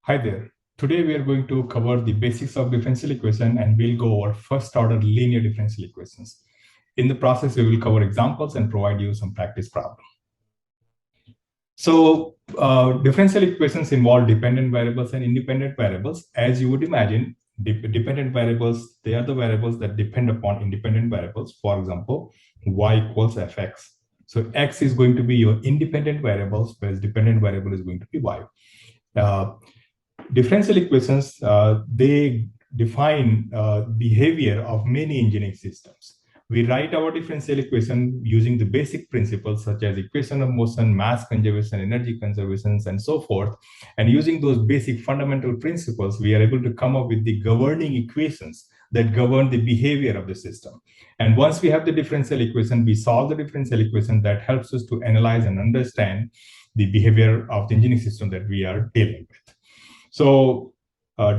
Hi there. Today we are going to cover the basics of differential equation and we'll go over first order linear differential equations. In the process, we will cover examples and provide you some practice problems. So differential equations involve dependent variables and independent variables. As you would imagine, dependent variables, they are the variables that depend upon independent variables. For example, y equals fx. So x is going to be your independent variables, whereas dependent variable is going to be y. Differential equations, they define behavior of many engineering systems. We write our differential equation using the basic principles such as equation of motion, mass conservation, energy conservation, and so forth. And using those basic fundamental principles, we are able to come up with the governing equations that govern the behavior of the system. And once we have the differential equation, we solve the differential equation that helps us to analyze and understand the behavior of the engineering system that we are dealing with. So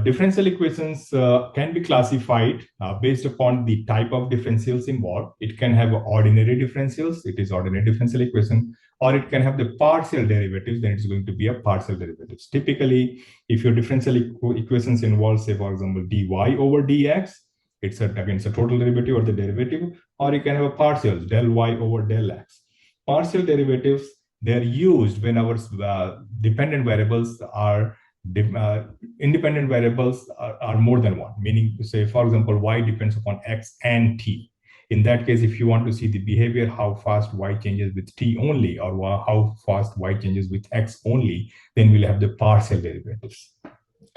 differential equations can be classified based upon the type of differentials involved. It can have ordinary differentials, it is ordinary differential equation, or it can have the partial derivatives, then it's going to be a partial derivatives. Typically, if your differential equations involve, say, for example, dy over dx, it's against a total derivative or the derivative, or you can have a partial, del y over del x. Partial derivatives, they're used when our dependent variables are independent variables are more than one, meaning to say, for example, y depends upon x and t. In that case, if you want to see the behavior, how fast y changes with t only, or how fast y changes with x only, then we'll have the partial derivatives.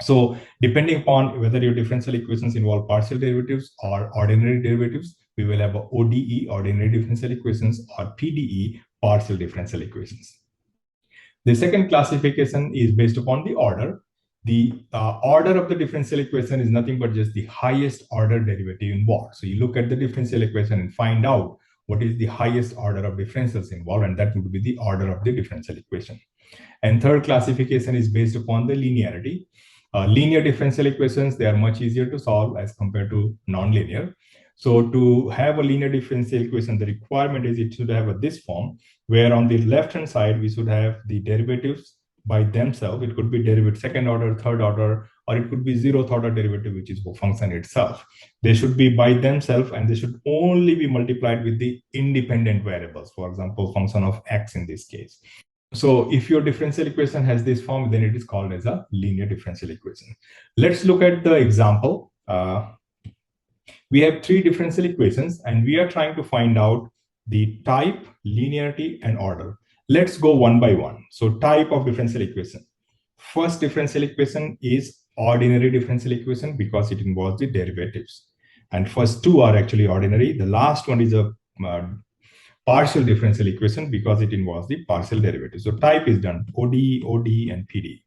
So depending upon whether your differential equations involve partial derivatives or ordinary derivatives, we will have a ODE, ordinary differential equations, or PDE, partial differential equations. The second classification is based upon the order. The order of the differential equation is nothing but just the highest order derivative involved. So you look at the differential equation and find out what is the highest order of differentials involved, and that would be the order of the differential equation. And third classification is based upon the linearity. Linear differential equations, they are much easier to solve as compared to nonlinear. So to have a linear differential equation, the requirement is it should have this form, where on the left-hand side, we should have the derivatives by themselves. It could be derivative second order, third order, or it could be zeroth order derivative, which is the function itself. They should be by themselves, and they should only be multiplied with the independent variables, for example, function of x in this case. So if your differential equation has this form, then it is called as a linear differential equation. Let's look at the example. We have three differential equations, and we are trying to find out the type, linearity, and order. Let's go one by one. So type of differential equation. First differential equation is ordinary differential equation because it involves the derivatives. And first two are actually ordinary. The last one is a partial differential equation because it involves the partial derivative. So type is done, ODE, ODE, and PDE.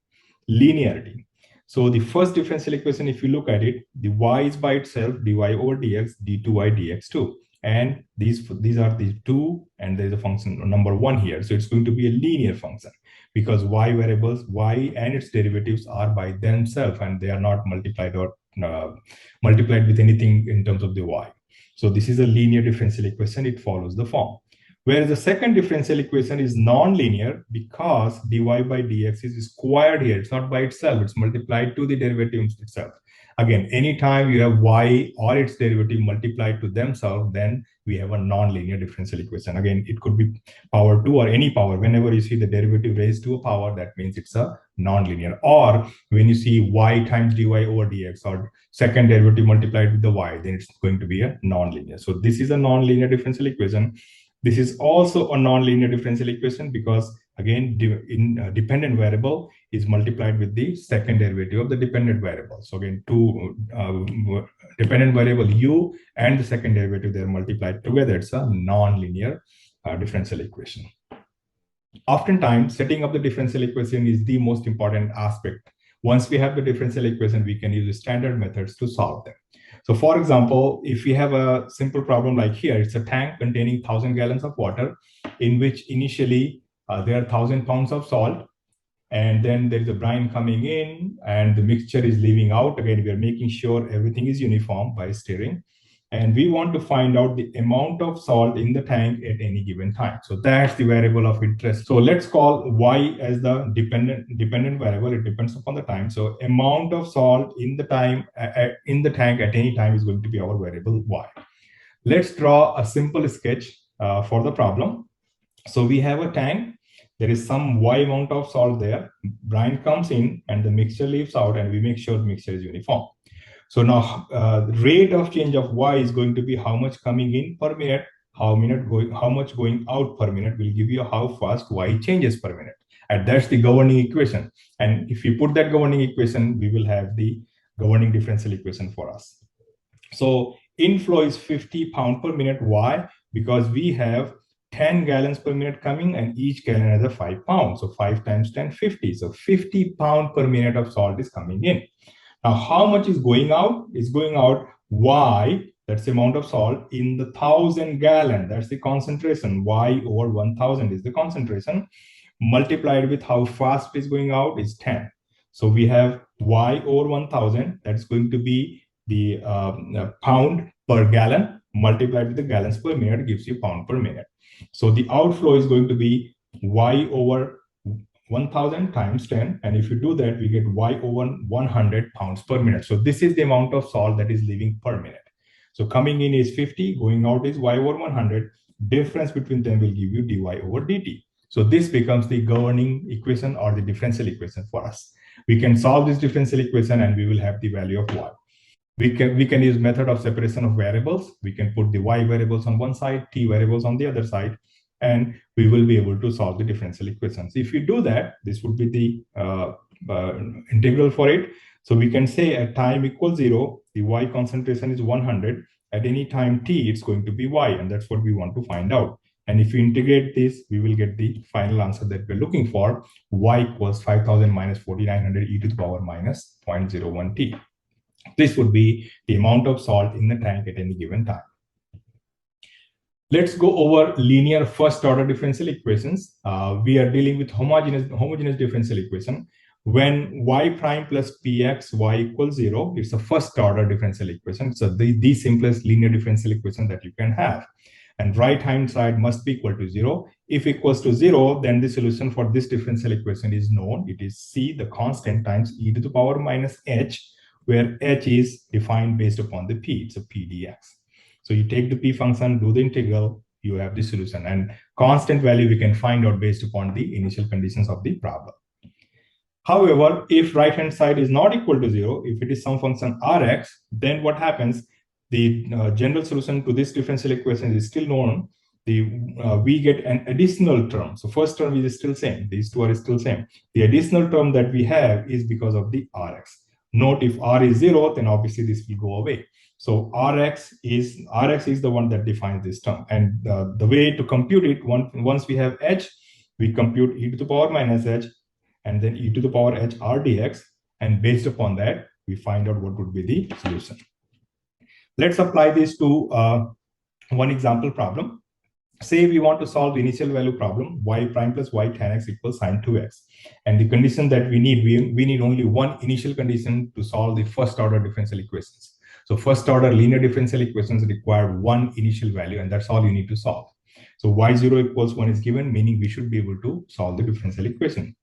Linearity. So the first differential equation, if you look at it, the y is by itself, dy over dx, d2y dx2. And these are the two, and there's a function number one here. So it's going to be a linear function because y variables, y and its derivatives are by themselves, and they are not multiplied or multiplied with anything in terms of the y. So this is a linear differential equation. It follows the form. Whereas the second differential equation is non-linear because dy by dx is squared here. It's not by itself. It's multiplied to the derivative itself. Again, anytime you have y or its derivative multiplied to themselves, then we have a non-linear differential equation. Again, it could be power 2 or any power. Whenever you see the derivative raised to a power, that means it's a non-linear. Or when you see y times dy over dx or second derivative multiplied with the y, then it's going to be a non-linear. So this is a non-linear differential equation. This is also a non-linear differential equation because, again, dependent variable is multiplied with the second derivative of the dependent variable. So again, two dependent variable u and the second derivative, they're multiplied together. It's a non-linear differential equation. Oftentimes, setting up the differential equation is the most important aspect. Once we have the differential equation, we can use standard methods to solve them. So for example, if we have a simple problem like here, it's a tank containing 1,000 gallons of water in which initially there are 1,000 pounds of salt, and then there is a brine coming in and the mixture is leaving out. Again, we are making sure everything is uniform by stirring. and we want to find out the amount of salt in the tank at any given time. So that's the variable of interest. So let's call y as the dependent variable. It depends upon the time. So amount of salt in the tank at any time is going to be our variable y. Let's draw a simple sketch for the problem. So we have a tank. There is some y amount of salt there. Brine comes in and the mixture leaves out, and we make sure the mixture is uniform. So now rate of change of y is going to be how much coming in per minute, how much going out per minute will give you how fast y changes per minute. And that's the governing equation. And if you put that governing equation, we will have the governing differential equation for us. So inflow is 50 pound per minute. Why? Because we have 10 gallons per minute coming, and each gallon has a 5 pounds. So 5 times 10, 50. So 50 pound per minute of salt is coming in. Now, how much is going out? Is going out Y, that's the amount of salt, in the 1,000 gallon. That's the concentration. Y over 1,000 is the concentration. Multiplied with how fast it is going out is 10. So we have Y over 1,000. That's going to be the pound per gallon multiplied with the gallons per minute gives you pound per minute. So the outflow is going to be Y over 1,000 times 10, and if you do that, we get y over 100 pounds per minute. So this is the amount of salt that is leaving per minute. So coming in is 50, going out is y over 100. Difference between them will give you dy over dt. So this becomes the governing equation or the differential equation for us. We can solve this differential equation and we will have the value of y. We can use method of separation of variables. We can put the y variables on one side, t variables on the other side, and we will be able to solve the differential equations. If you do that, this would be the integral for it. So we can say at time equals 0, the y concentration is 100. At any time t, it's going to be y, and that's what we want to find out. And if you integrate this, we will get the final answer that we're looking for. Y equals 5,000 minus 4,900 e to the power minus 0.01 t. This would be the amount of salt in the tank at any given time. Let's go over linear first order differential equations. We are dealing with homogeneous differential equation. When y prime plus px y equals 0, it's a first order differential equation. So the simplest linear differential equation that you can have. And right hand side must be equal to 0. If equals to 0, then the solution for this differential equation is known. It is c, the constant, times e to the power minus h, where h is defined based upon the p. It's a p dx. So you take the p function, do the integral, you have the solution. And constant value we can find out based upon the initial conditions of the problem. However, if right-hand side is not equal to 0, if it is some function rx, then what happens? The general solution to this differential equation is still known. We get an additional term. So first term is still same. These two are still same. The additional term that we have is because of the rx. Note, if r is 0, then obviously this will go away. So rx is the one that defines this term. And the way to compute it, once we have h, we compute e to the power minus h, and then e to the power h r dx. And based upon that, we find out what would be the solution. Let's apply this to one example problem. Say we want to solve the initial value problem, y prime plus y tan x equals sine 2x. And the condition that we need only one initial condition to solve the first order differential equations. So first order linear differential equations require one initial value, and that's all you need to solve. So y0 equals 1 is given, meaning we should be able to solve the differential equation.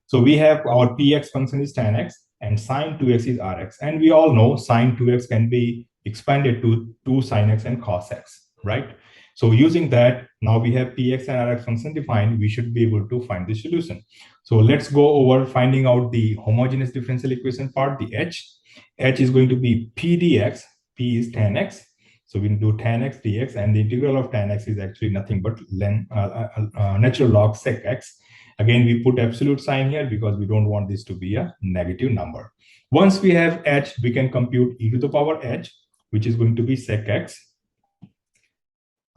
So we have our px function is tan x and sine 2x is rx. And we all know sine 2x can be expanded to 2 sine x and cos x, right? So using that, now we have px and rx function defined, we should be able to find the solution. So let's go over finding out the homogeneous differential equation part, the h. H is going to be p dx, p is tan x. So we can do tan x dx, and the integral of tan x is actually nothing but natural log sec x. Again, we put absolute sign here because we don't want this to be a negative number. Once we have h, we can compute e to the power h, which is going to be sec x.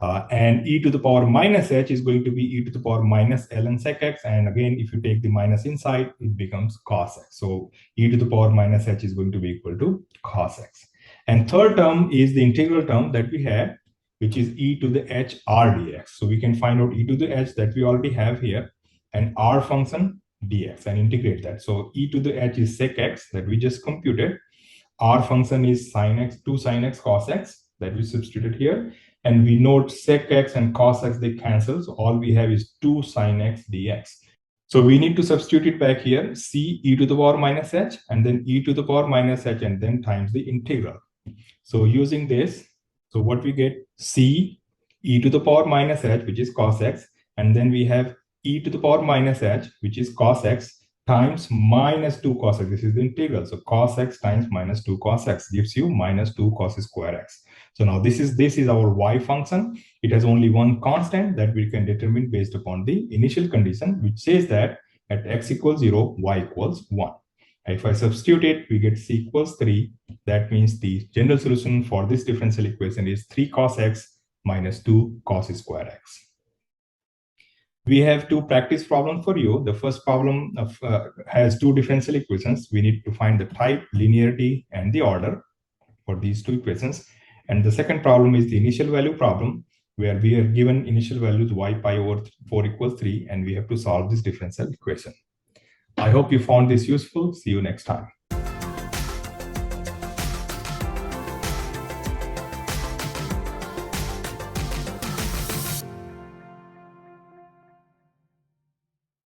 And e to the power minus h is going to be e to the power minus ln sec x. And again, if you take the minus inside, it becomes cos x. So e to the power minus h is going to be equal to cos x. And third term is the integral term that we had, which is e to the h r dx. So we can find out e to the h that we already have here, and r function dx, and integrate that. So e to the h is sec x that we just computed. R function is sin x, 2 sin x cos x, that we substitute here. And we note sec x and cos x, they cancel. So all we have is 2 sin x dx. So we need to substitute it back here, c e to the power minus h, and then e to the power minus h, and then times the integral. So using this, so what we get, c e to the power minus h, which is cos x, and then we have e to the power minus h, which is cos x, times minus 2 cos x. This is the integral. So cos x times minus 2 cos x gives you minus 2 cos square x. So now this is our y function. It has only one constant that we can determine based upon the initial condition, which says that at x equals 0, y equals 1. If I substitute it, we get c equals 3. That means the general solution for this differential equation is 3 cos x minus 2 cos square x. We have two practice problems for you. The first problem has two differential equations. We need to find the type, linearity, and the order for these two equations. And the second problem is the initial value problem, where we are given initial values y pi over 4 equals 3, and we have to solve this differential equation. I hope you found this useful. See you next time.